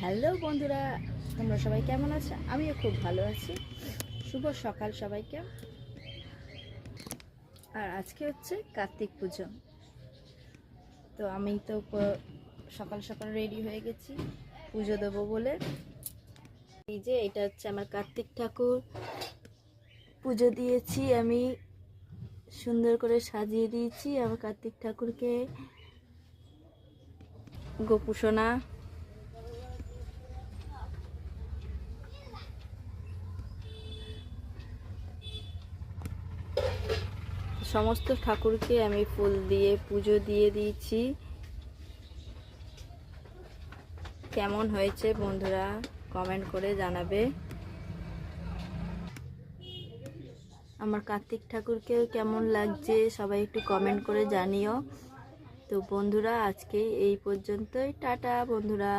Hello বন্ধুরা, তোমরা সবাই কেমন আছো? আমিও খুব ভালো আছি। শুভ সকাল সবাইকে। আর আজকে হচ্ছে কার্তিক পুজো। তো আমি তো সকাল সকাল রেডি হয়ে গেছি পুজো দেবো বলে। এই যে এটা হচ্ছে আমার কার্তিক ঠাকুর, পুজো দিয়েছি আমি, সুন্দর করে সাজিয়ে দিয়েছি আমার কার্তিক ঠাকুরকে। গোপুসোনা সমস্ত ঠাকুরকে আমি ফুল দিয়ে পুজো দিয়ে দিয়েছি। কেমন হয়েছে বন্ধুরা কমেন্ট করে জানাবে। আমার কার্তিক ঠাকুরকেও কেমন লাগছে সবাই একটু কমেন্ট করে জানিও। তো বন্ধুরা আজকে এই পর্যন্তই, টাটা বন্ধুরা।